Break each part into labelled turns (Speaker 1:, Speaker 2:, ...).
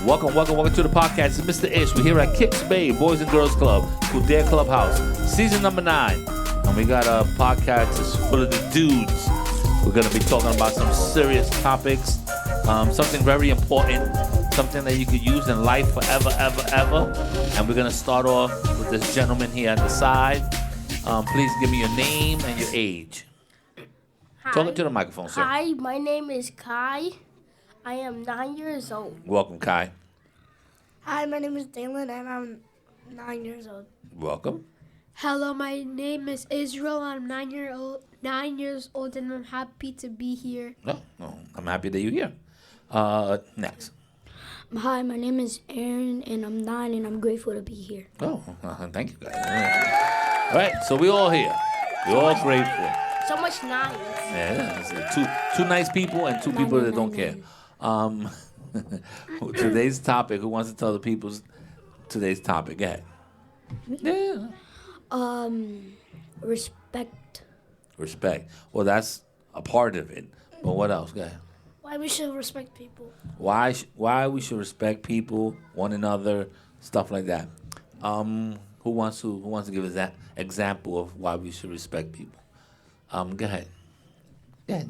Speaker 1: Welcome to the podcast. It's Mr. Ish. We're here at Kicks Bay Boys and Girls Club, Kildare Clubhouse, season number 9. And we got a podcast that's full of the dudes. We're going to be talking about some serious topics, something very important, something that you could use in life forever, ever. And we're going to start off with this gentleman here on the side. Please give me your name and your age.
Speaker 2: Hi.
Speaker 1: Talking to the microphone, sir.
Speaker 2: Hi, my name is Kai. I am 9 years old.
Speaker 1: Welcome, Kai.
Speaker 3: Hi, my name is Dalen, and I'm 9 years old.
Speaker 1: Welcome.
Speaker 4: Hello, my name is Israel. I'm 9 years old, and I'm happy to be here.
Speaker 1: Oh, I'm happy that you're here. Next.
Speaker 3: Hi, my name is Aaron, and I'm 9, and I'm grateful to be here.
Speaker 1: Oh, thank you, guys. All right, so we're all here. We're all grateful.
Speaker 2: So much nines.
Speaker 1: Yeah, two nice people and two people that don't care. Today's topic. Who wants to tell the people today's topic? Go ahead. Yeah.
Speaker 3: Respect.
Speaker 1: Respect. Well, that's a part of it. But what else? Go ahead.
Speaker 3: Why we should respect people.
Speaker 1: Why we should respect people, one another, stuff like that. Who wants to give us that example of why we should respect people? Go ahead. Yeah.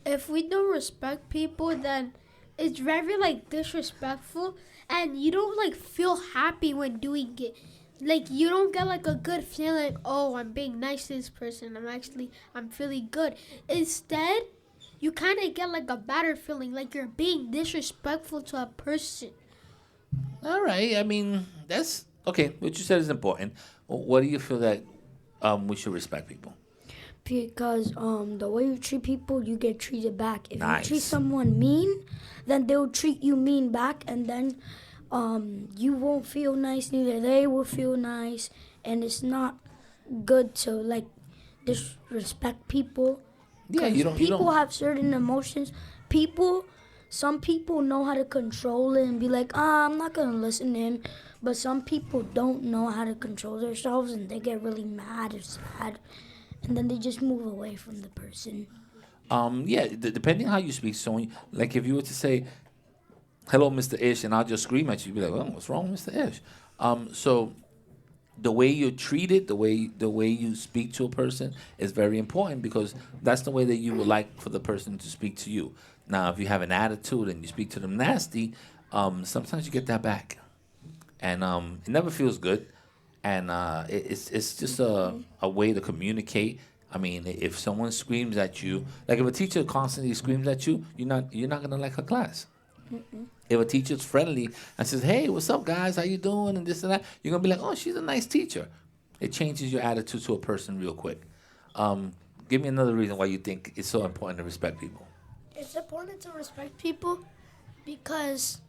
Speaker 4: If we don't respect people, then it's very disrespectful, and you don't feel happy when doing it. You don't get a good feeling. Oh, I'm being nice to this person. I'm feeling good. Instead, you kind of get a better feeling, like you're being disrespectful to a person.
Speaker 1: All right. I mean, that's okay. What you said is important. What do you feel that we should respect people?
Speaker 3: Because the way you treat people, you get treated back. If
Speaker 1: Nice.
Speaker 3: you treat someone mean, then they'll treat you mean back, and then you won't feel nice, neither they will feel nice, and it's not good to disrespect people.
Speaker 1: Yeah, you don't.
Speaker 3: People have certain emotions. Some people know how to control it and be like, I'm not gonna listen to him. But some people don't know how to control themselves, and they get really mad or sad, and then they just move away from the person.
Speaker 1: Depending how you speak. So, if you were to say, "Hello, Mr. Ish," and I'll just scream at you, you'd be like, "Oh, what's wrong, Mr. Ish?" So, the way you're treated, the way you speak to a person is very important, because that's the way that you would like for the person to speak to you. Now, if you have an attitude and you speak to them nasty, sometimes you get that back, and it never feels good. And it's just a way to communicate. I mean, if someone screams at you, if a teacher constantly screams at you, you're not gonna like her class. Mm-mm. If a teacher's friendly and says, "Hey, what's up, guys? How you doing?" and this and that, you're gonna be like, "Oh, she's a nice teacher." It changes your attitude to a person real quick. Give me another reason why you think it's so important to respect people.
Speaker 5: It's important to respect people because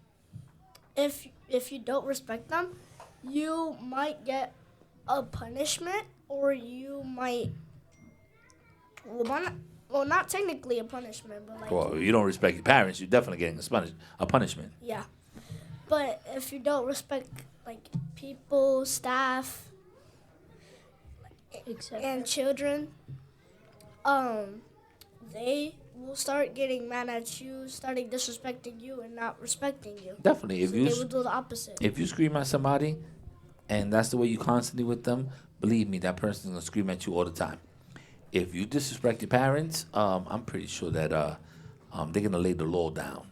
Speaker 5: if you don't respect them, you might get a punishment, or you might, not technically a punishment, but
Speaker 1: Well, if you don't respect your parents, you're definitely getting a punishment.
Speaker 5: yeah. But if you don't respect people, staff, and children, they will start getting mad at you, starting disrespecting you and not respecting you.
Speaker 1: Definitely,
Speaker 5: They will do the opposite.
Speaker 1: If you scream at somebody, and that's the way you constantly with them, believe me, that person's gonna scream at you all the time. If you disrespect your parents, I'm pretty sure that they're gonna lay the law down.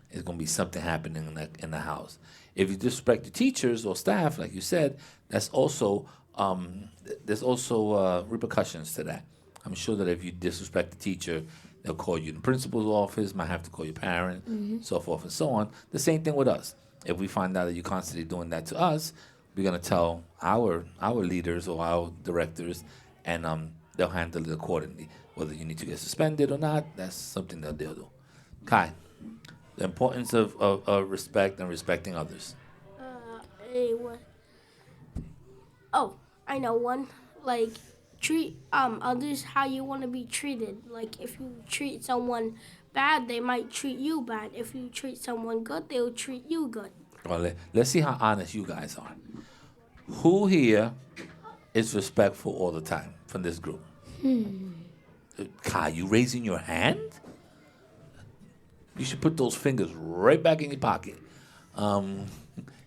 Speaker 1: It's gonna be something happening in the house. If you disrespect the teachers or staff, like you said, that's also there's also repercussions to that. I'm sure that if you disrespect the teacher, they'll call you in the principal's office, might have to call your parent, so forth and so on. The same thing with us. If we find out that you're constantly doing that to us, we're gonna tell our leaders or our directors, and they'll handle it accordingly. Whether you need to get suspended or not, that's something that they'll do. Kai, the importance of respect and respecting others.
Speaker 2: Oh, I know one. Treat others how you want to be treated. If you treat someone bad, they might treat you bad. If you treat someone good, they'll treat you good.
Speaker 1: Well, let's see how honest you guys are. Who here is respectful all the time from this group? Kai, you raising your hand? You should put those fingers right back in your pocket. Um,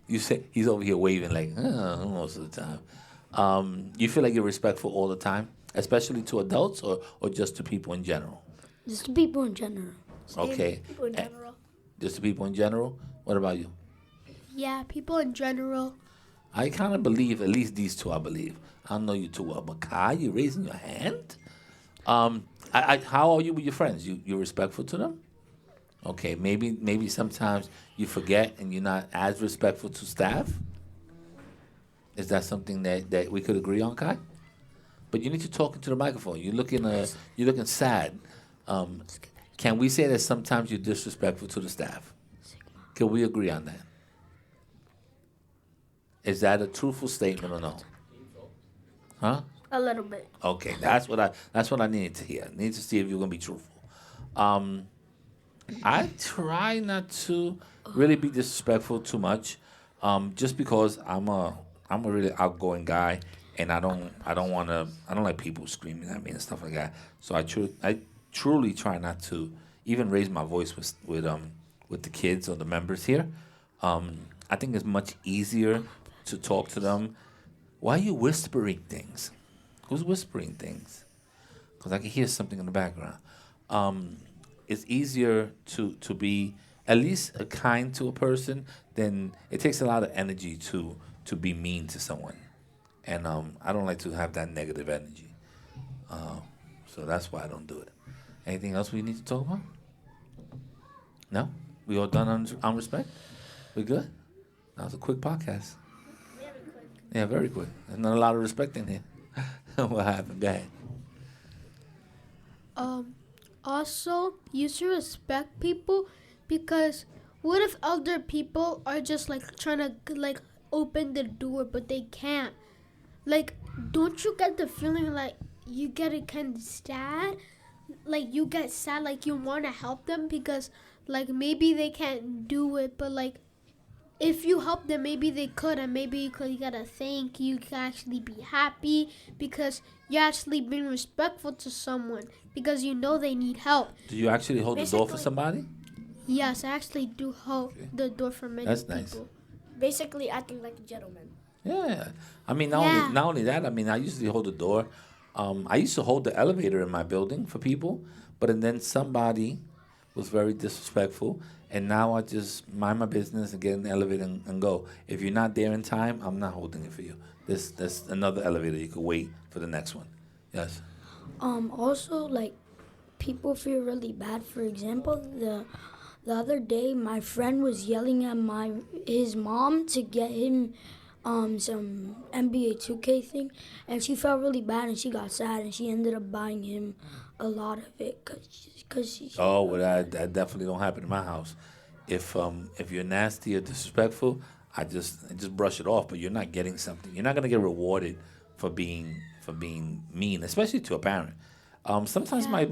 Speaker 1: you say he's over here waving like most of the time. You feel like you're respectful all the time, especially to adults or just to people in general?
Speaker 3: Just the people in general.
Speaker 1: Okay.
Speaker 5: People in general.
Speaker 1: Just to people in general. What about you?
Speaker 4: Yeah, people in general.
Speaker 1: I kind of believe, at least these two, I believe. I don't know you too well, but Kai, you raising your hand? How are you with your friends? You respectful to them? Okay, maybe sometimes you forget and you're not as respectful to staff. Is that something that we could agree on, Kai? But you need to talk into the microphone. You're looking sad. Can we say that sometimes you're disrespectful to the staff? Can we agree on that? Is that a truthful statement or no? Huh?
Speaker 2: A little bit.
Speaker 1: Okay, that's what I needed to hear. I need to see if you're gonna be truthful. I try not to really be disrespectful too much, just because I'm a really outgoing guy, and I don't like people screaming at me and stuff like that. So I truly try not to even raise my voice with the kids or the members here. I think it's much easier to talk to them. Why are you whispering things? Who's whispering things? Because I can hear something in the background. It's easier to be at least kind to a person than it takes a lot of energy to be mean to someone. And I don't like to have that negative energy. So that's why I don't do it. Anything else we need to talk about? No? We all done on respect? We good? That was a quick podcast. Yeah, very quick. There's not a lot of respect in here. What happened? Go ahead.
Speaker 4: Also, you should respect people, because what if other people are just like trying to like open the door but they can't? Like, don't you get the feeling like you get it kind of sad? Like you get sad, like you want to help them because like maybe they can't do it, but like if you help them, maybe they could, and maybe you gotta thank you can actually be happy because you're actually being respectful to someone because you know they need help.
Speaker 1: Do you actually hold the door for somebody?
Speaker 4: Yes, I actually do hold the door for many
Speaker 1: That's
Speaker 4: people.
Speaker 1: nice.
Speaker 5: Basically acting like a gentleman.
Speaker 1: Yeah. I mean, not
Speaker 4: Yeah.
Speaker 1: only that, I mean, I usually hold the door. I used to hold the elevator in my building for people, but then somebody was very disrespectful, and now I just mind my business and get in the elevator and go. If you're not there in time, I'm not holding it for you. There's another elevator. You could wait for the next one. Yes.
Speaker 3: Also, like, people feel really bad. For example, the other day, my friend was yelling at his mom to get him some NBA 2K thing, and she felt really bad and she got sad and she ended up buying him a lot of it because she.
Speaker 1: Oh, well, that definitely don't happen in my house. If you're nasty or disrespectful, I just brush it off. But you're not getting something. You're not gonna get rewarded for being mean, especially to a parent. Sometimes my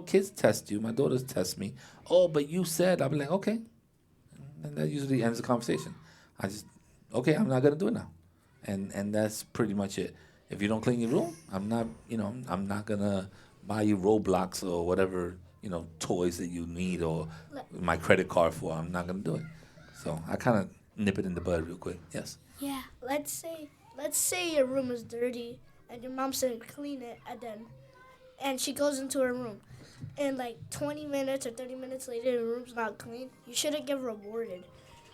Speaker 1: kids test you. My daughters test me. Oh, but you said. I'll be like, okay, and that usually ends the conversation. Okay, I'm not gonna do it now, and that's pretty much it. If you don't clean your room, I'm not gonna buy you Roblox or whatever toys that you need or my credit card for. I'm not gonna do it. So I kind of nip it in the bud real quick. Yes.
Speaker 4: Yeah.
Speaker 5: Let's say your room is dirty and your mom said clean it, and she goes into her room, and like 20 minutes or 30 minutes later your room's not clean. You shouldn't get rewarded,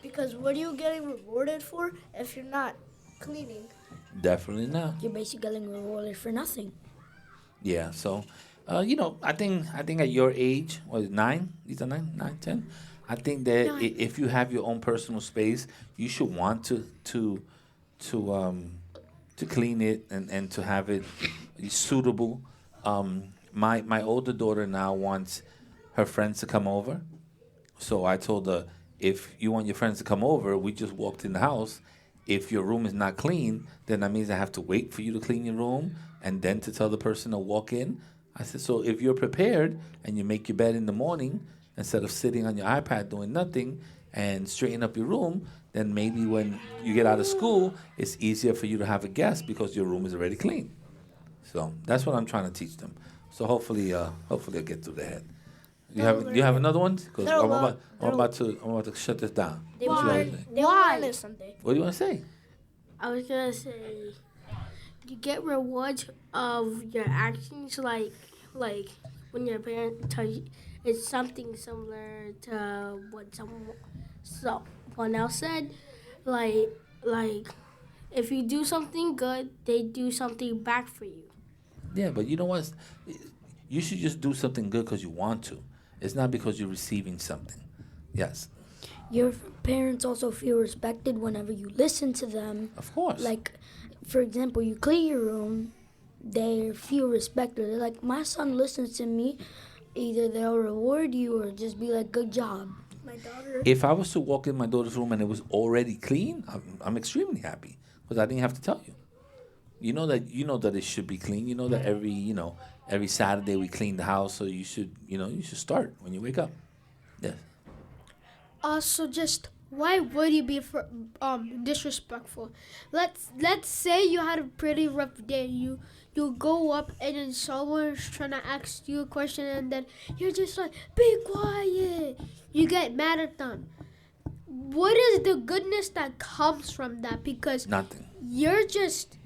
Speaker 5: because what are you getting rewarded for if you're not cleaning?
Speaker 1: Definitely not.
Speaker 3: You're basically getting rewarded for nothing.
Speaker 1: Yeah. So, I think at your age, what is it, 9? These are 9, 10. I think that if you have your own personal space, you should want to clean it and to have it suitable. My older daughter now wants her friends to come over, so I told her, if you want your friends to come over, we just walked in the house. If your room is not clean, then that means I have to wait for you to clean your room and then to tell the person to walk in. I said, so if you're prepared and you make your bed in the morning instead of sitting on your iPad doing nothing and straighten up your room, then maybe when you get out of school, it's easier for you to have a guest because your room is already clean. So that's what I'm trying to teach them. So hopefully I'll get through the head. You have another one? Because
Speaker 5: They're
Speaker 1: I'm
Speaker 5: allowed-
Speaker 1: about to shut this down.
Speaker 2: They
Speaker 1: What you
Speaker 2: why?
Speaker 1: guys think?
Speaker 5: They'll learn it someday.
Speaker 1: What do you want to say?
Speaker 2: I was gonna say, you get rewards of your actions, like when your parents tell you. It's something similar to what someone else said, like if you do something good, they do something back for you.
Speaker 1: Yeah, but you know what? You should just do something good because you want to. It's not because you're receiving something. Yes,
Speaker 3: Your parents also feel respected whenever you listen to them.
Speaker 1: of course.
Speaker 3: Like, for example, you clean your room, they feel respected. They're like, my son listens to me. Either they'll reward you or just be like, good job.
Speaker 5: My daughter.
Speaker 1: If I was to walk in my daughter's room and it was already clean, I'm extremely happy because I didn't have to tell you. You know that it should be clean. You know that every Saturday we clean the house, so you should start when you wake up. Yes.
Speaker 4: Also, just why would you be disrespectful? Let's say you had a pretty rough day. You go up and then someone's trying to ask you a question and then you're just like, be quiet. You get mad at them. What is the goodness that comes from that? Because
Speaker 1: Nothing.
Speaker 4: you're just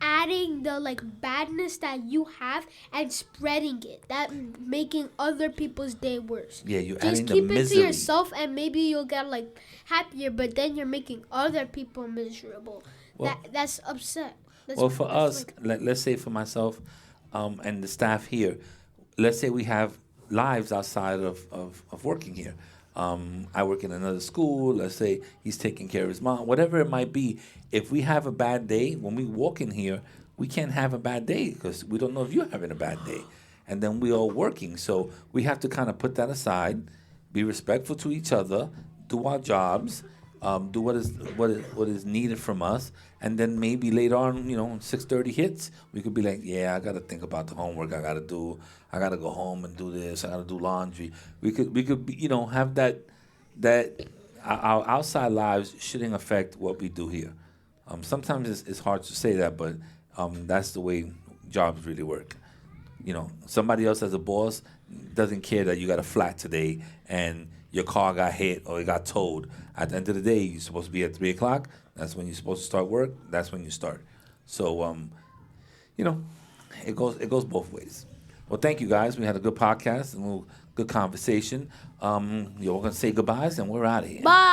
Speaker 4: adding the badness that you have and spreading it, that making other people's day worse.
Speaker 1: Yeah, you're
Speaker 4: Just
Speaker 1: adding the
Speaker 4: keep it
Speaker 1: misery.
Speaker 4: to yourself and maybe you'll get happier, but then you're making other people miserable.
Speaker 1: Well-
Speaker 4: That's upset. That's,
Speaker 1: Well, for
Speaker 4: that's
Speaker 1: us, let's say for myself and the staff here, let's say we have lives outside of working here. I work in another school. Let's say he's taking care of his mom, whatever it might be. If we have a bad day, when we walk in here, we can't have a bad day because we don't know if you're having a bad day. And then we all working. So we have to kind of put that aside, be respectful to each other, do our jobs, do what is needed from us, and then maybe later on, 6:30 hits, we could be like, yeah, I gotta think about the homework I gotta do. I gotta go home and do this. I gotta do laundry. We could have that our outside lives shouldn't affect what we do here. Sometimes it's hard to say that, but that's the way jobs really work. Somebody else as a boss doesn't care that you got a flat today and your car got hit or it got towed. At the end of the day, you're supposed to be at 3 o'clock. That's when you're supposed to start work. That's when you start. So, it goes both ways. Well, thank you guys. We had a good podcast and a little good conversation. We're gonna say goodbyes and we're out of here.
Speaker 4: Bye,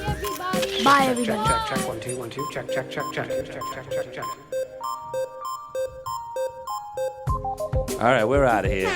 Speaker 4: everybody.
Speaker 3: Bye, everybody.
Speaker 6: Check, 1 2 1 2. Check.
Speaker 1: All right, we're out of here.